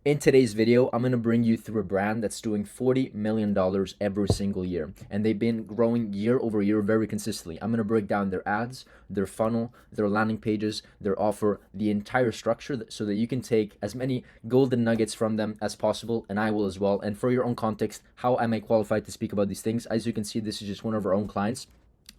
In today's video, I'm going to bring you through a brand that's doing $40 million every single year. And they've been growing year over year very consistently. I'm going to break down their ads, their funnel, their landing pages, their offer, the entire structure so that you can take as many golden nuggets from them as possible. And I will as well. And for your own context, how am I qualified to speak about these things? As you can see, this is just one of our own clients,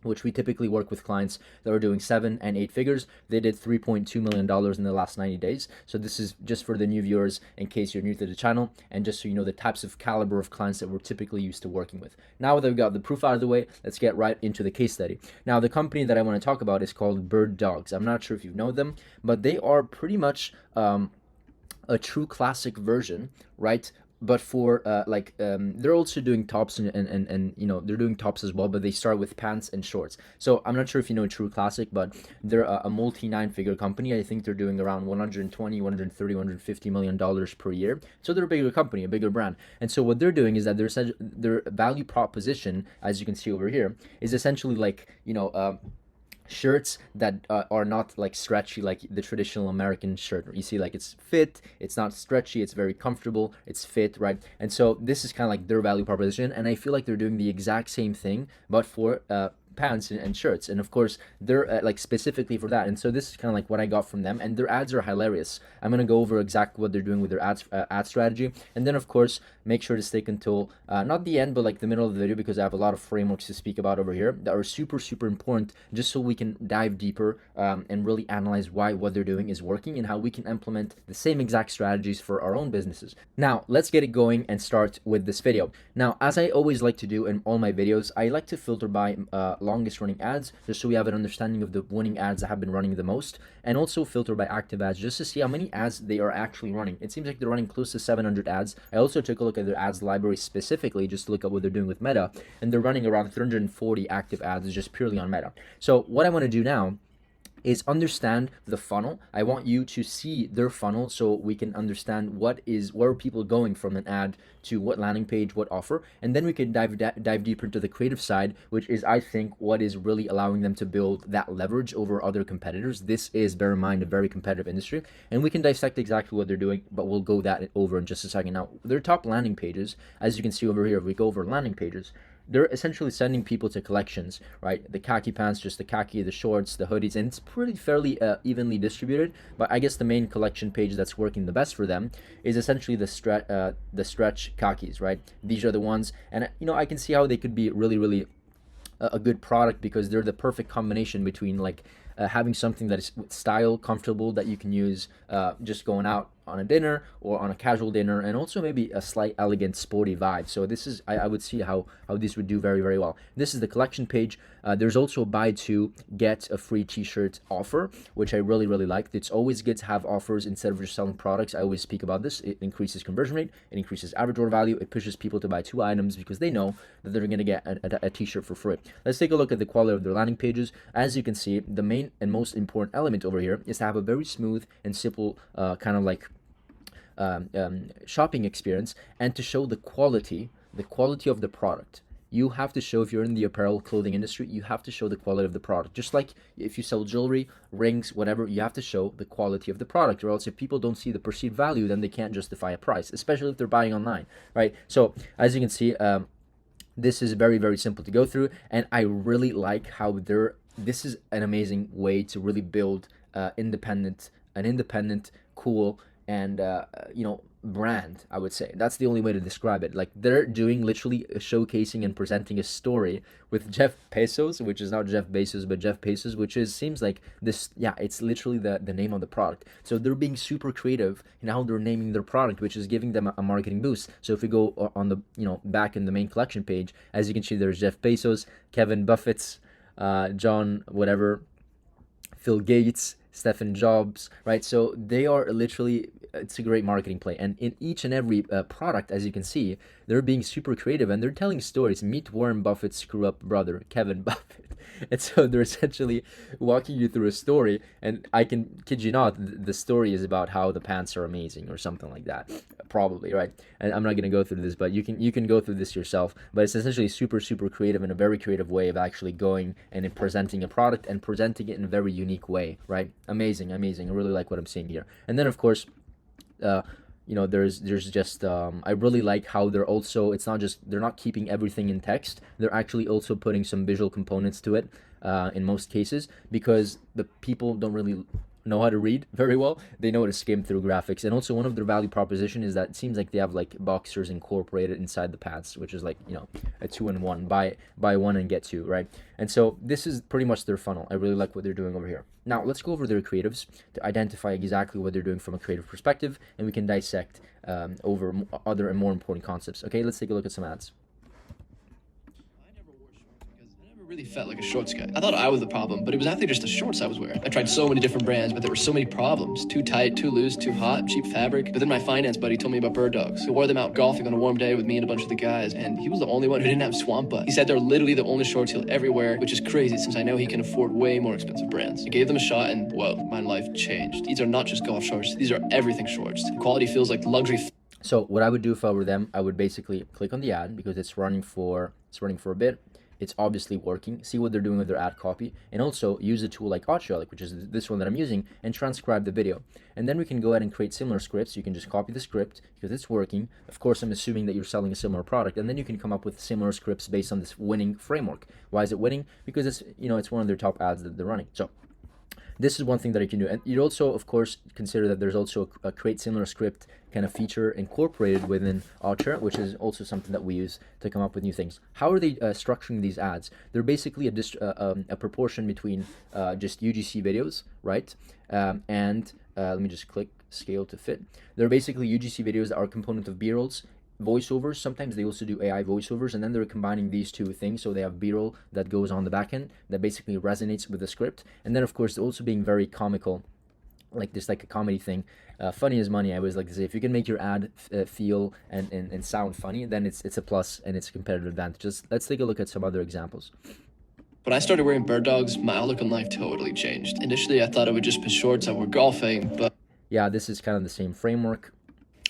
which we typically work with clients that are doing 7 and 8 figures. They did $3.2 million in the last 90 days. So this is just for the new viewers in case you're new to the channel, and just so you know the types of caliber of clients that we're typically used to working with. Now that we've got the proof out of the way, let's get right into the case study. Now, the company that I want to talk about is called Bird Dogs. I'm not sure if you know them, but they are pretty much a true classic version, right? But for they're also doing tops and they're doing tops as well, but they start with pants and shorts. So I'm not sure if you know True Classic, but they're a multi 9-figure company. I think they're doing around 120, 130, 150 million dollars per year. So they're a bigger company, a bigger brand. And so what they're doing is that their value proposition, as you can see over here, is essentially like shirts that are not like stretchy like the traditional American shirt. You see, like, it's fit, it's not stretchy, it's very comfortable, it's fit, right? And so this is kind of like their value proposition, and I feel like they're doing the exact same thing but for pants and shirts. And of course they're like specifically for that. And so this is kind of like what I got from them, and their ads are hilarious. I'm going to go over exactly what they're doing with their ad strategy, and then of course make sure to stick until not the end but like the middle of the video, because I have a lot of frameworks to speak about over here that are super important, just so we can dive deeper and really analyze why what they're doing is working and how we can implement the same exact strategies for our own businesses. Now let's get it going and start with this video. Now, as I always like to do in all my videos, I like to filter by longest running ads, just so we have an understanding of the winning ads that have been running the most, and also filter by active ads just to see how many ads they are actually running. It seems like they're running close to 700 ads. I also took a look at their ads library specifically just to look at what they're doing with Meta, and they're running around 340 active ads just purely on Meta. So what I want to do now is understand the funnel. I want you to see their funnel so we can understand where are people going from an ad to what landing page, what offer, and then we can dive deeper into the creative side, which is, I think, what is really allowing them to build that leverage over other competitors. This is, bear in mind, a very competitive industry, and we can dissect exactly what they're doing, but we'll go that over in just a second. Now, their top landing pages, as you can see over here, if we go over landing pages, they're essentially sending people to collections, right? The khaki pants, just the khaki, the shorts, the hoodies, and it's pretty fairly evenly distributed. But I guess the main collection page that's working the best for them is essentially the stretch khakis, right? These are the ones, and I can see how they could be really a good product, because they're the perfect combination between like having something that is style, comfortable, that you can use just going out on a dinner or on a casual dinner, and also maybe a slight elegant sporty vibe. So this is, I would see how this would do very well. This is the collection page. There's also a buy two get a free t-shirt offer, which I really like. It's always good to have offers instead of just selling products. I always speak about this. It increases conversion rate, it increases average order value, it pushes people to buy 2 items because they know that they're going to get a t-shirt for free. Let's take a look at the quality of their landing pages. As you can see, the main and most important element over here is to have a very smooth and simple kind of like shopping experience, and to show the quality of the product. You have to show, if you're in the apparel clothing industry, you have to show the quality of the product. Just like if you sell jewelry, rings, whatever, you have to show the quality of the product, or else if people don't see the perceived value, then they can't justify a price, especially if they're buying online, right? So as you can see, this is very simple to go through, and I really like how this is an amazing way to really build an independent, cool, and brand. I would say that's the only way to describe it. Like, they're doing literally showcasing and presenting a story with Jeff Bezos, which is not Jeff Bezos but Jeff Bezos, which seems like this. Yeah, it's literally the name of the product. So they're being super creative in how they're naming their product, which is giving them a marketing boost. So if we go on the back in the main collection page, as you can see, there's Jeff Bezos, Kevin Buffett's, John whatever, Phil Gates, Stephen Jobs, right? So they are literally, it's a great marketing play. And in each and every product, as you can see, they're being super creative and they're telling stories. Meet Warren Buffett's screw up brother, Kevin Buffett. And so they're essentially walking you through a story. And I can kid you not, the story is about how the pants are amazing or something like that, probably, right? And I'm not going to go through this, but you can go through this yourself. But it's essentially super creative, in a very creative way of actually going and in presenting a product and presenting it in a very unique way, right? Amazing. I really like what I'm seeing here. And then of course, there's just I really like how they're also, it's not just, they're not keeping everything in text, they're actually also putting some visual components to it, in most cases, because the people don't really know how to read very well. They know how to skim through graphics. And also one of their value proposition is that it seems like they have like boxers incorporated inside the pants, which is like, a 2-in-1, buy one and get two, right? And so this is pretty much their funnel. I really like what they're doing over here. Now let's go over their creatives to identify exactly what they're doing from a creative perspective, and we can dissect over other and more important concepts. Okay, let's take a look at some ads. Really felt like a shorts guy. I thought I was the problem, but it was actually just the shorts I was wearing. I tried so many different brands, but there were so many problems. Too tight, too loose, too hot, cheap fabric. But then my finance buddy told me about bird dogs. He wore them out golfing on a warm day with me and a bunch of the guys, and he was the only one who didn't have swamp butt. He said they're literally the only shorts he'll ever wear, which is crazy since I know he can afford way more expensive brands. I gave them a shot and, whoa, my life changed. These are not just golf shorts, these are everything shorts. The quality feels like luxury. So what I would do if I were them, I would basically click on the ad because it's running for a bit. It's obviously working. See what they're doing with their ad copy, and also use a tool like Auto, which is this one that I'm using, and transcribe the video. And then we can go ahead and create similar scripts. You can just copy the script because it's working. Of course, I'm assuming that you're selling a similar product, and then you can come up with similar scripts based on this winning framework. Why is it winning? Because it's one of their top ads that they're running. So this is one thing that you can do. And you also, of course, consider that there's also a create similar script kind of feature incorporated within Auto, which is also something that we use to come up with new things. How are they structuring these ads? They're basically a proportion between just UGC videos, right? And let me just click scale to fit. They're basically UGC videos that are a component of B-rolls, voiceovers. Sometimes they also do AI voiceovers, and then they're combining these two things. So they have B-roll that goes on the back end that basically resonates with the script, and then of course also being very comical, like this, like a comedy thing. Funny is money. I always like to say, if you can make your ad feel and sound funny, then it's a plus and it's a competitive advantage. Let's take a look at some other examples. When I started wearing bird dogs, my outlook on life totally changed. Initially, I thought it would just be shorts I wore golfing, but yeah, this is kind of the same framework.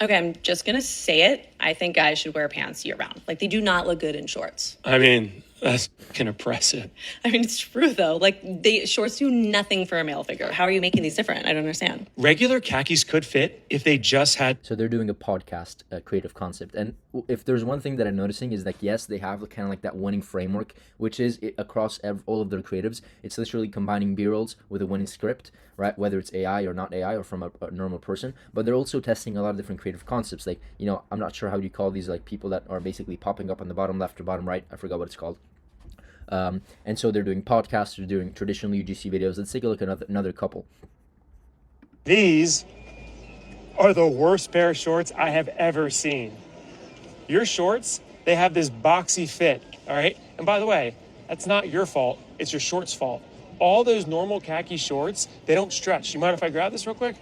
Okay, I'm just gonna say it. I think guys should wear pants year round. Like, they do not look good in shorts. I mean, that's fucking impressive. I mean, it's true though. Like, shorts do nothing for a male figure. How are you making these different? I don't understand. Regular khakis could fit if they just had. So they're doing a podcast creative concept, and if there's one thing that I'm noticing is that yes, they have kind of like that winning framework, which is across all of their creatives. It's literally combining B-rolls with a winning script, right? Whether it's AI or not AI or from a normal person, but they're also testing a lot of different creative concepts. Like, I'm not sure how you call these, like people that are basically popping up on the bottom left or bottom right. I forgot what it's called. And so they're doing podcasts, they're doing traditional UGC videos. Let's take a look at another couple. These are the worst pair of shorts I have ever seen. Your shorts, they have this boxy fit, all right? And by the way, that's not your fault. It's your shorts' fault. All those normal khaki shorts, they don't stretch. You mind if I grab this real quick?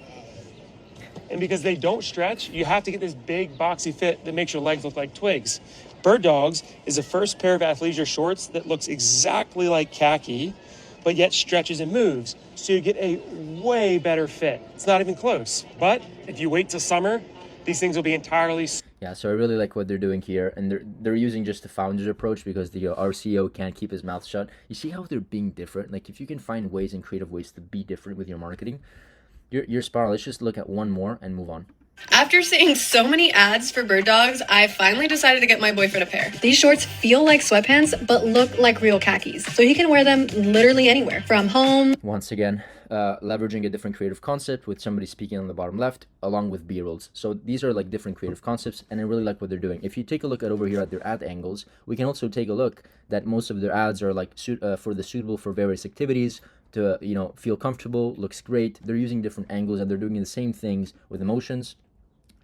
And because they don't stretch, you have to get this big boxy fit that makes your legs look like twigs. Bird Dogs is the first pair of athleisure shorts that looks exactly like khaki, but yet stretches and moves. So you get a way better fit. It's not even close. But if you wait till summer, these things will be entirely... Yeah, so I really like what they're doing here, and they're using just the founder's approach because our CEO can't keep his mouth shut. You see how they're being different? Like, if you can find ways and creative ways to be different with your marketing, you're spot on. Let's just look at one more and move on. After seeing so many ads for bird dogs, I finally decided to get my boyfriend a pair. These shorts feel like sweatpants, but look like real khakis. So he can wear them literally anywhere, from home. Once again, leveraging a different creative concept with somebody speaking on the bottom left, along with B-rolls. So these are like different creative concepts, and I really like what they're doing. If you take a look at over here at their ad angles, we can also take a look that most of their ads are like suitable for various activities, to feel comfortable, looks great. They're using different angles, and they're doing the same things with emotions,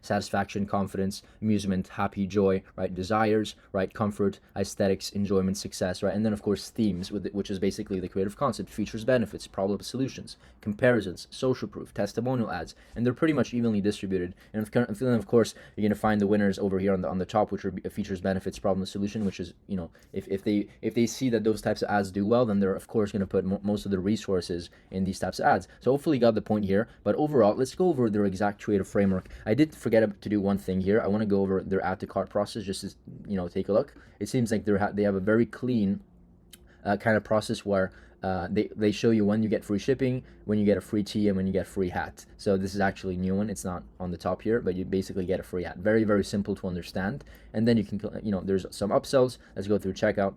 satisfaction, confidence, amusement, happy, joy, right? Desires, right? Comfort, aesthetics, enjoyment, success, right? And then of course themes, which is basically the creative concept, features, benefits, problem solutions, comparisons, social proof, testimonial ads, and they're pretty much evenly distributed. And of course, you're gonna find the winners over here on the top, which are features, benefits, problem, solution, which is if they see that those types of ads do well, then they're of course gonna put most of the resources in these types of ads. So hopefully you got the point here. But overall, let's go over their exact creative framework. I did forget to do one thing here. I want to go over their add to cart process just to take a look. It seems like they have a very clean kind of process where they show you when you get free shipping, when you get a free tee, and when you get free hat. So this is actually a new one. It's not on the top here, but you basically get a free hat. Very, very simple to understand. And then you can, there's some upsells. Let's go through checkout.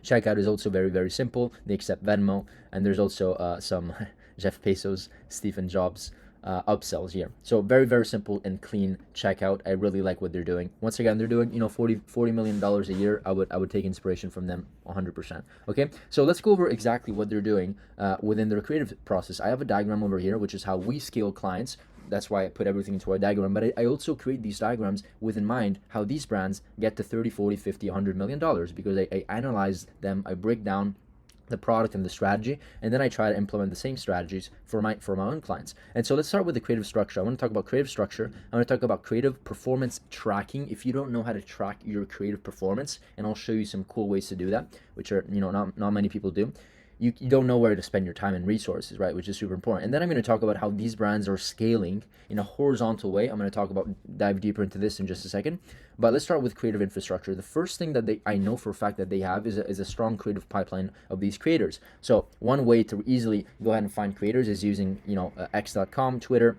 Checkout is also very, very simple. They accept Venmo, and there's also some Jeff Bezos, Stephen Jobs upsells here. So very, very simple and clean checkout. I really like what they're doing. Once again, they're doing $40 million a year. I would take inspiration from them 100%. Okay, so let's go over exactly what they're doing within their creative process. I have a diagram over here, which is how we scale clients. That's why I put everything into a diagram, but I also create these diagrams with in mind how these brands get to 30, 40, 50, $100 million, because I analyze them, I break down the product and the strategy, and then I try to implement the same strategies for my own clients. And so let's start with the creative structure. I want to talk about creative structure. I want to talk about creative performance tracking. If you don't know how to track your creative performance, and I'll show you some cool ways to do that, which are not many people do. You don't know where to spend your time and resources, right? Which is super important. And then I'm going to talk about how these brands are scaling in a horizontal way. I'm going to dive deeper into this in just a second. But let's start with creative infrastructure. The first thing that I know for a fact that they have is a strong creative pipeline of these creators. So one way to easily go ahead and find creators is using x.com, Twitter.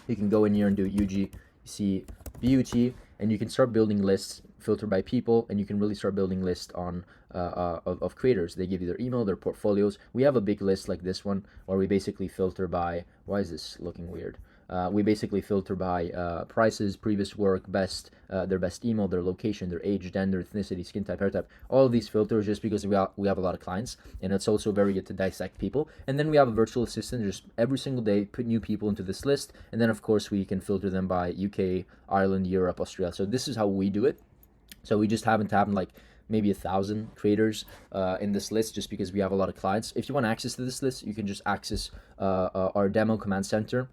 You can go in here and do UGC Beauty, and you can start building lists, filter by people, and you can really start building lists on of creators. They give you their email, their portfolios. We have a big list like this one where we basically filter by, why is this looking weird? We basically filter by prices, previous work, their best email, their location, their age, gender, ethnicity, skin type, hair type. All of these filters just because we have a lot of clients, and it's also very good to dissect people. And then we have a virtual assistant, just every single day put new people into this list, and then of course we can filter them by UK, Ireland, Europe, Australia. So this is how we do it. So we just happen to have like maybe 1,000 creators in this list, just because we have a lot of clients. If you want access to this list, you can just access our demo command center.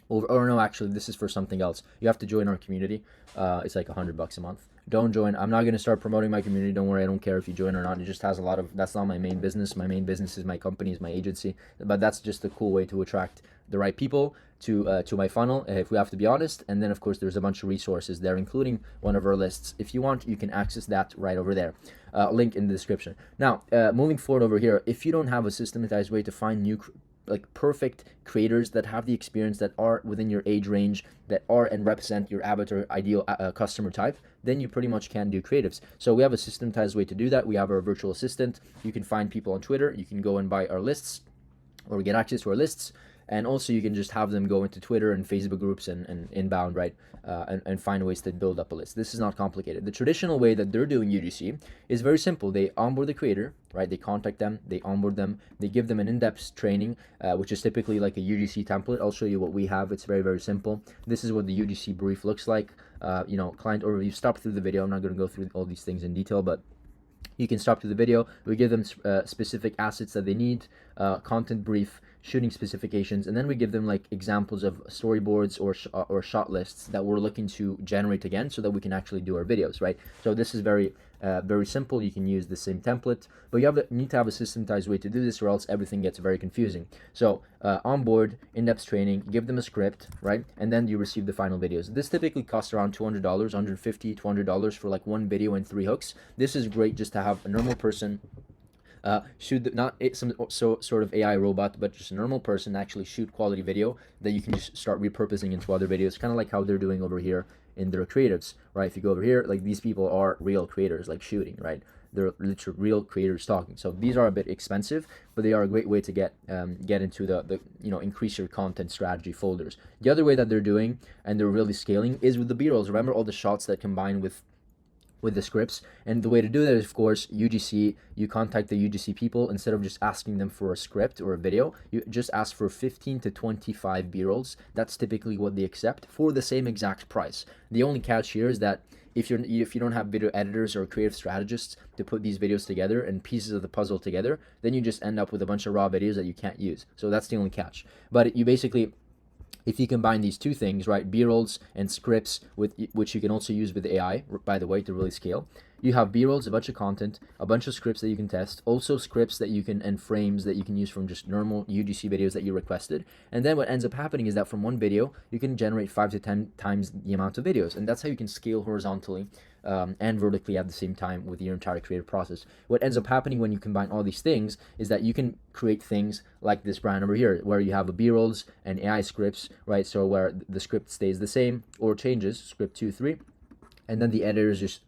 Or no, actually, this is for something else. You have to join our community. It's like $100 a month. Don't join. I'm not going to start promoting my community. Don't worry. I don't care if you join or not. It just has a lot of, that's not my main business. My main business is my company, is my agency. But that's just a cool way to attract the right people to my funnel, if we have to be honest. And then of course there's a bunch of resources there, including one of our lists. If you want, you can access that right over there. Link in the description. Now, moving forward over here, if you don't have a systematized way to find new perfect creators that have the experience, that are within your age range, that are and represent your avatar ideal customer type, then you pretty much can do creatives. So we have a systematized way to do that. We have our virtual assistant. You can find people on Twitter. You can go and buy our lists or get access to our lists. And also you can just have them go into Twitter and Facebook groups and inbound, right? And find ways to build up a list. This is not complicated. The traditional way that they're doing UGC is very simple. They onboard the creator, right? They contact them, they onboard them, they give them an in-depth training, which is typically like a UGC template. I'll show you what we have. It's very, very simple. This is what the UGC brief looks like. Client overview. Stop through the video. I'm not going to go through all these things in detail, but you can stop through the video. We give them specific assets that they need, content brief, shooting specifications, and then we give them like examples of storyboards or shot lists that we're looking to generate again, so that we can actually do our videos, right? So this is very simple. You can use the same template, but you need to have a systematized way to do this, or else everything gets very confusing. So onboard, in-depth training, give them a script, right? And then you receive the final videos. This typically costs around $200, $150, $200 for like one video and 3 hooks. This is great just to have a normal person shoot, not some sort of AI robot, but just a normal person actually shoot quality video that you can just start repurposing into other videos, kind of like how they're doing over here in their creatives, right? If you go over here, like these people are real creators, like shooting, right? They're literally real creators talking. So these are a bit expensive, but they are a great way to get into the increase your content strategy folders. The other way that they're doing, and they're really scaling, is with the B-rolls. Remember all the shots that combine with the scripts? And the way to do that is, of course, UGC. You contact the UGC people. Instead of just asking them for a script or a video, you just ask for 15 to 25 B-rolls. That's typically what they accept for the same exact price. The only catch here is that if you don't have video editors or creative strategists to put these videos together and pieces of the puzzle together, then you just end up with a bunch of raw videos that you can't use. So that's the only catch. But you basically, if you combine these two things, right, B-rolls and scripts, which you can also use with AI, by the way, to really scale, you have b-rolls, a bunch of content, a bunch of scripts that you can test, also scripts that you can, and frames that you can use from just normal UGC videos that you requested. And then what ends up happening is that from one video you can generate 5 to 10 times the amount of videos, and that's how you can scale horizontally and vertically at the same time with your entire creative process. What ends up happening when you combine all these things is that you can create things like this brand over here, where you have a b-rolls and AI scripts, right? So where the script stays the same or changes, script 2, 3, and then the editors just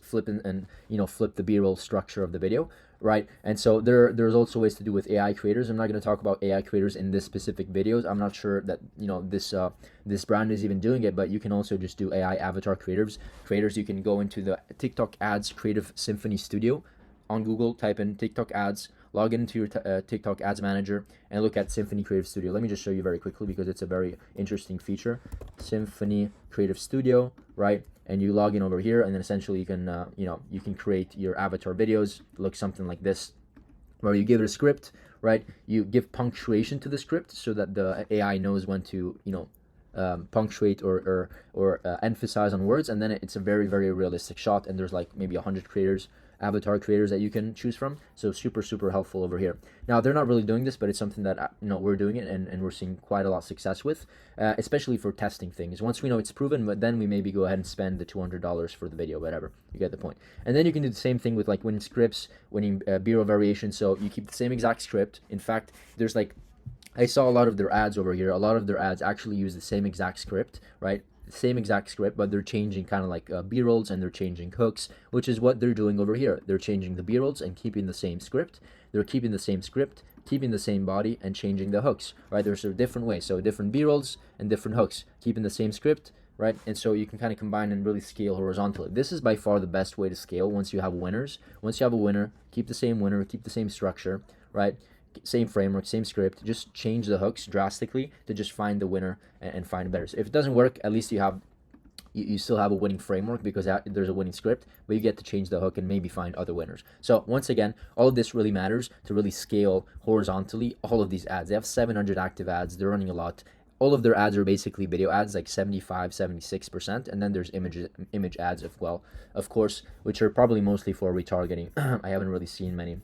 flip and flip the b-roll structure of the video, right? And so there's also ways to do with AI creators. I'm not going to talk about AI creators in this specific videos. I'm not sure that this brand is even doing it, but you can also just do AI avatar creators. You can go into the TikTok ads creative symphony studio on Google, type in TikTok ads, log into your TikTok ads manager, and look at Symphony Creative Studio. Let me just show you very quickly because it's a very interesting feature. Symphony Creative Studio, right? And you log in over here, and then essentially you can you can create your avatar videos. Look something like this, where you give it a script, right? You give punctuation to the script so that the AI knows when to punctuate or emphasize on words, and then it's a very, very realistic shot. And there's like maybe 100 avatar creators that you can choose from, so super helpful over here. Now they're not really doing this, but it's something that we're doing it, and we're seeing quite a lot of success with, especially for testing things. Once we know it's proven, but then we maybe go ahead and spend the $200 for the video, whatever. You get the point. And then you can do the same thing with like winning scripts, winning b-roll variation. So you keep the same exact script. In fact, there's like, I saw a lot of their ads over here. A lot of their ads actually use the same exact script, right? Same exact script, but they're changing kind of like b-rolls, and they're changing hooks, which is what they're doing over here. They're changing the b-rolls and keeping the same script. They're keeping the same script, keeping the same body, and changing the hooks, right? There's a different way. So different b-rolls and different hooks, keeping the same script, right? And so you can kind of combine and really scale horizontally. This is by far the best way to scale once you have winners. Once you have a winner, keep the same winner, keep the same structure, right? Same framework, same script, just change the hooks drastically to just find the winner and find better. So if it doesn't work, at least you still have a winning framework because there's a winning script, but you get to change the hook and maybe find other winners. So once again, all of this really matters to really scale horizontally all of these ads. They have 700 active ads. They're running a lot. All of their ads are basically video ads, like 76%, and then there's image ads as well, of course, which are probably mostly for retargeting. I haven't really seen many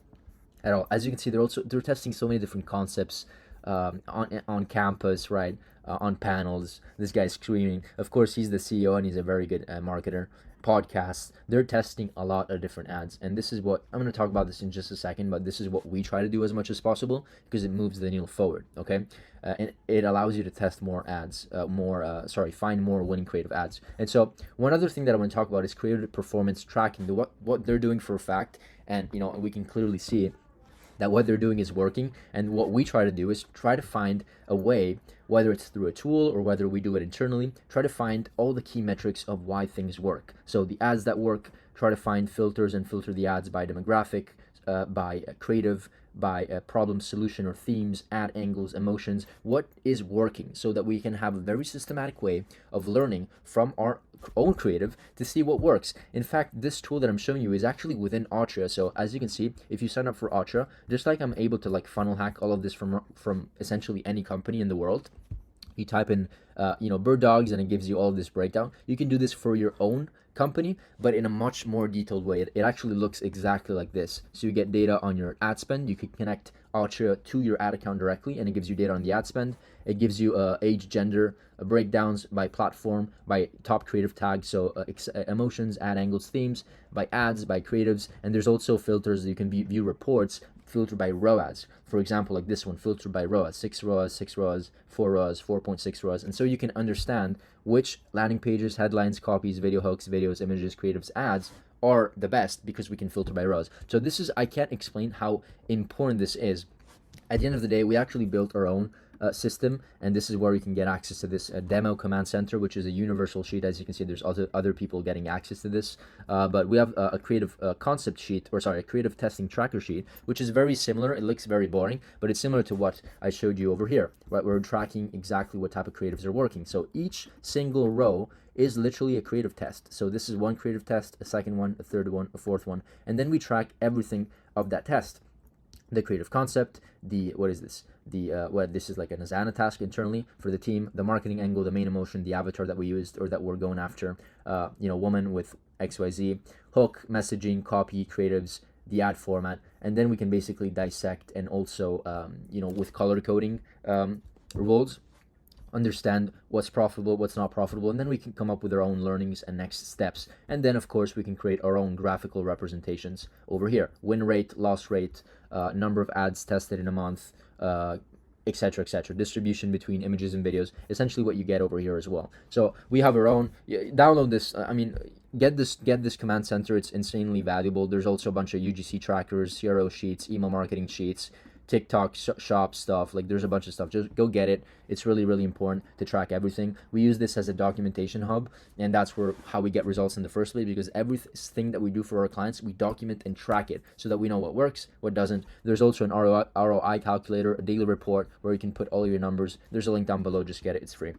at all. As you can see, they're testing so many different concepts on campus, right? On panels. This guy's screaming. Of course, he's the CEO and he's a very good marketer. Podcasts. They're testing a lot of different ads, and this is what I'm going to talk about this in just a second. But this is what we try to do as much as possible because it moves the needle forward. Okay, and it allows you to test more ads, find more winning creative ads. And so one other thing that I want to talk about is creative performance tracking. What they're doing for a fact, and we can clearly see it, that what they're doing is working. And what we try to do is try to find a way, whether it's through a tool or whether we do it internally, try to find all the key metrics of why things work. So the ads that work, try to find filters and filter the ads by demographic, by creative, by problem, solution, or themes, ad angles, emotions, what is working, so that we can have a very systematic way of learning from our own creative to see what works. In fact, this tool that I'm showing you is actually within Atria. So as you can see, if you sign up for Atria, just like I'm able to like funnel hack all of this from essentially any company in the world, you type in bird dogs and it gives you all of this breakdown. You can do this for your own company, but in a much more detailed way. It actually looks exactly like this. So you get data on your ad spend. You can connect Atria to your ad account directly, and it gives you data on the ad spend. It gives you age, gender, breakdowns by platform, by top creative tags, so emotions, ad angles, themes, by ads, by creatives, and there's also filters that you can view reports filtered by ROAS. For example, like this one, filtered by ROAS, 6 ROAS, 6 ROAS, 4 ROAS, 4.6 ROAS. And so you can understand which landing pages, headlines, copies, video hooks, videos, images, creatives, ads are the best because we can filter by ROAS. So this is, I can't explain how important this is. At the end of the day, we actually built our own system, and this is where you can get access to this demo command center, which is a universal sheet. As you can see, there's other people getting access to this, but we have a creative concept sheet, a creative testing tracker sheet, which is very similar. It looks very boring, but it's similar to what I showed you over here, right? We're tracking exactly what type of creatives are working. So each single row is literally a creative test. So this is one creative test, a second one, a third one, a fourth one, and then we track everything of that test. The creative concept, the what this is like an Asana task internally for the team, the marketing angle, the main emotion, the avatar that we used or that we're going after, woman with XYZ, hook, messaging, copy, creatives, the ad format, and then we can basically dissect and also, with color coding rules, understand what's profitable, what's not profitable, and then we can come up with our own learnings and next steps. And then, of course, we can create our own graphical representations over here: win rate, loss rate, number of ads tested in a month, etc., etc. Distribution between images and videos. Essentially, what you get over here as well. So we have our own. Download this. Get this command center. It's insanely valuable. There's also a bunch of UGC trackers, CRO sheets, email marketing sheets, TikTok shop stuff. Like, there's a bunch of stuff. Just go get it. It's really, really important to track everything. We use this as a documentation hub, and that's how we get results in the first place, because everything that we do for our clients, we document and track it so that we know what works, what doesn't. There's also an ROI calculator, a daily report where you can put all your numbers. There's a link down below. Just get it. It's free.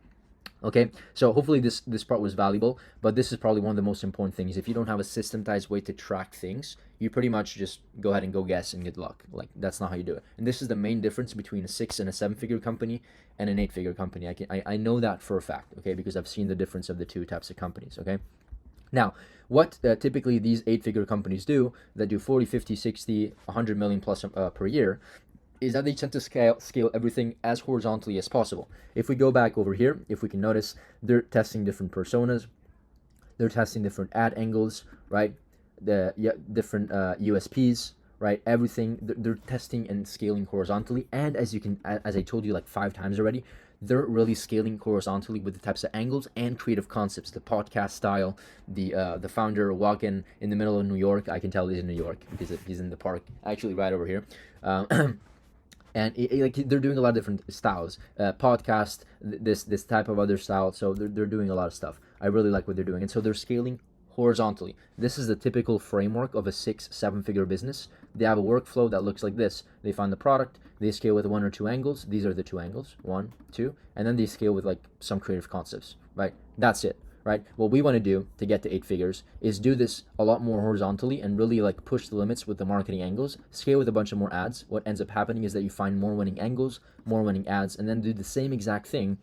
Okay, so hopefully this part was valuable, but this is probably one of the most important things. If you don't have a systematized way to track things, you pretty much just go ahead and go guess and good luck. Like, that's not how you do it. And this is the main difference between a 6 and a 7-figure company and an 8-figure company. I know that for a fact, okay, because I've seen the difference of the two types of companies, okay? Now, what typically these 8-figure companies do that do 40, 50, 60, 100 million plus per year is that they tend to scale everything as horizontally as possible. If we go back over here, if we can notice, they're testing different personas, they're testing different ad angles, right? Different USPs, right? Everything they're testing and scaling horizontally. And as I told you like 5 times already, they're really scaling horizontally with the types of angles and creative concepts, the podcast style, the founder walking in the middle of New York. I can tell he's in New York because he's in the park, actually right over here. And they're doing a lot of different styles, podcast, this type of other style. So they're doing a lot of stuff. I really like what they're doing, and so they're scaling horizontally. This is the typical framework of a 6-7-figure business. They have a workflow that looks like this. They find the product, they scale with 1 or 2 angles. These are the 2 angles, 1, 2, and then they scale with like some creative concepts. Right? That's it. Right? What we want to do to get to 8 figures is do this a lot more horizontally and really like push the limits with the marketing angles, scale with a bunch of more ads. What ends up happening is that you find more winning angles, more winning ads, and then do the same exact thing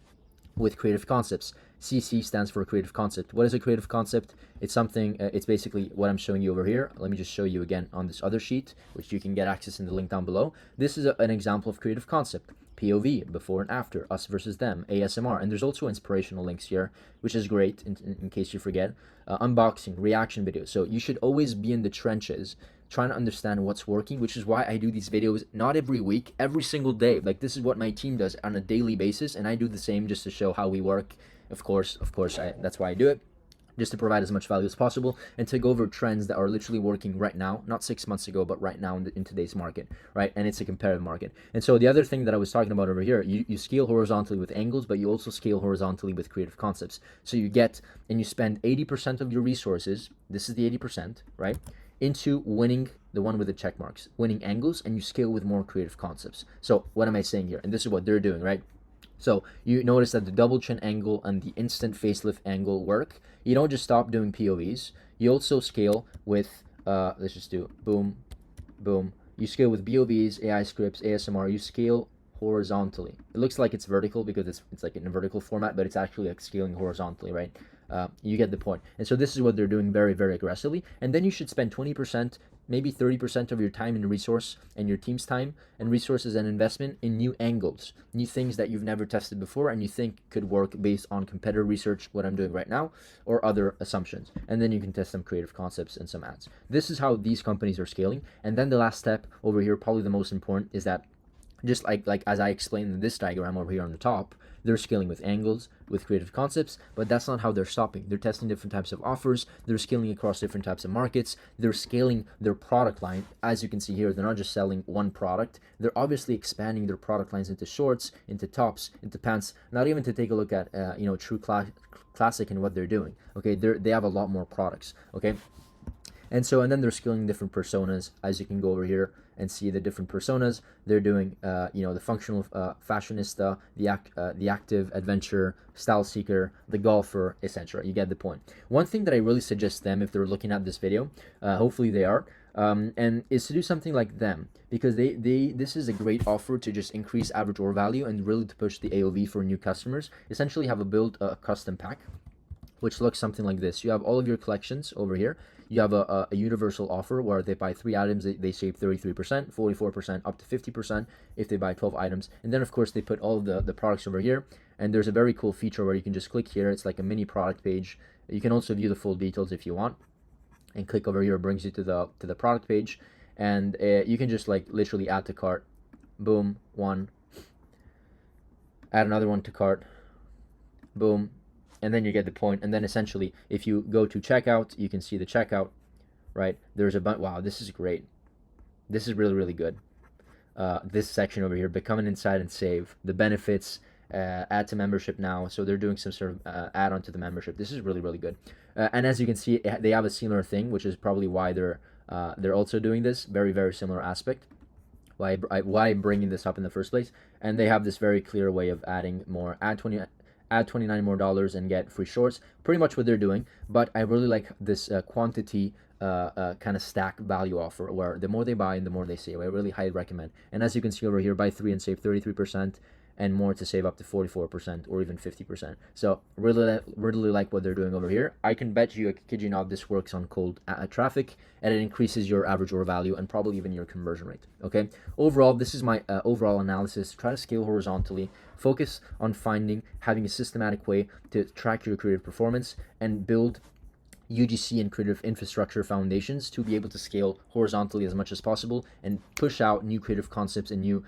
with creative concepts. CC stands for creative concept. What is a creative concept? It's something, it's basically what I'm showing you over here. Let me just show you again on this other sheet, which you can get access in the link down below. This is an example of creative concept. POV, before and after, us versus them, ASMR, and there's also inspirational links here, which is great in case you forget. Unboxing, reaction videos. So you should always be in the trenches trying to understand what's working, which is why I do these videos not every week, every single day. Like, this is what my team does on a daily basis, and I do the same just to show how we work. Of course, that's why I do it, just to provide as much value as possible and to go over trends that are literally working right now, not 6 months ago, but right now in today's market, right? And it's a competitive market. And so the other thing that I was talking about over here, you scale horizontally with angles, but you also scale horizontally with creative concepts. So you get and you spend 80% of your resources, this is the 80%, right, into winning the one with the check marks, winning angles, and you scale with more creative concepts. So what am I saying here? And this is what they're doing, right? So you notice that the double chin angle and the instant facelift angle work. You don't just stop doing POVs. You also scale with, let's just do boom, boom. You scale with BOVs, AI scripts, ASMR. You scale horizontally. It looks like it's vertical because it's like in a vertical format, but it's actually like scaling horizontally, right? You get the point. And so this is what they're doing very, very aggressively. And then you should spend 20%, maybe 30% of your time and resource and your team's time and resources and investment in new angles, new things that you've never tested before and you think could work based on competitor research, what I'm doing right now, or other assumptions. And then you can test some creative concepts and some ads. This is how these companies are scaling. And then the last step over here, probably the most important, is that just like as I explained in this diagram over here on the top, they're scaling with angles, with creative concepts, but that's not how they're stopping. They're testing different types of offers. They're scaling across different types of markets. They're scaling their product line. As you can see here, they're not just selling one product. They're obviously expanding their product lines into shorts, into tops, into pants, not even to take a look at, True Classic and what they're doing. Okay, they have a lot more products. Okay. And then they're scaling different personas. As you can go over here and see the different personas, they're doing, the functional fashionista, the active adventure, style seeker, the golfer, etc. You get the point. One thing that I really suggest them, if they're looking at this video, hopefully they are, and is to do something like them, because this is a great offer to just increase average order value and really to push the AOV for new customers. Essentially have a custom pack, which looks something like this. You have all of your collections over here. You have a universal offer where they buy 3 items, they save 33%, 44%, up to 50% if they buy 12 items. And then of course they put all of the products over here. And there's a very cool feature where you can just click here. It's like a mini product page. You can also view the full details if you want. And click over here, it brings you to the product page. And you can just like literally add to cart. Boom, one. Add another one to cart. Boom. And then you get the point. And then essentially, if you go to checkout, you can see the checkout, right? There's a bunch. Wow, this is great. This is really, really good. This section over here, become an inside and save. The benefits, add to membership now. So they're doing some sort of add-on to the membership. This is really, really good. And as you can see, they have a similar thing, which is probably why they're also doing this. Very, very similar aspect. Why I'm bringing this up in the first place. And they have this very clear way of adding more. Add $29 more and get free shorts. Pretty much what they're doing, but I really like this quantity kind of stack value offer, where the more they buy and the more they save. I really highly recommend. And as you can see over here, buy 3 and save 33%, and more to save up to 44% or even 50%. So really like what they're doing over here. I can bet you, I kid you not, this works on cold traffic, and it increases your average order value and probably even your conversion rate. Okay, overall, this is my overall analysis. Try to scale horizontally. Focus on having a systematic way to track your creative performance and build UGC and creative infrastructure foundations to be able to scale horizontally as much as possible and push out new creative concepts and new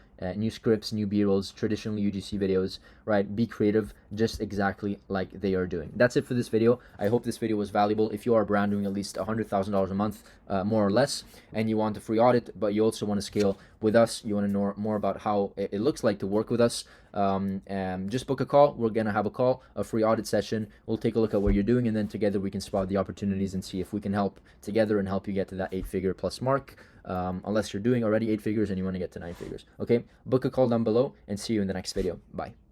scripts, new B-rolls, traditional UGC videos, right? Be creative just exactly like they are doing. That's it for this video. I hope this video was valuable. If you are a brand doing at least $100,000 a month, more or less, and you want a free audit, but you also want to scale with us, you want to know more about how it looks like to work with us, just book a call. We're going to have a free audit session. We'll take a look at what you're doing, and then together we can spot the opportunities and see if we can help together and help you get to that 8-figure plus mark. Unless you're doing already 8 figures and you want to get to 9 figures. Okay, book a call down below and see you in the next video. Bye.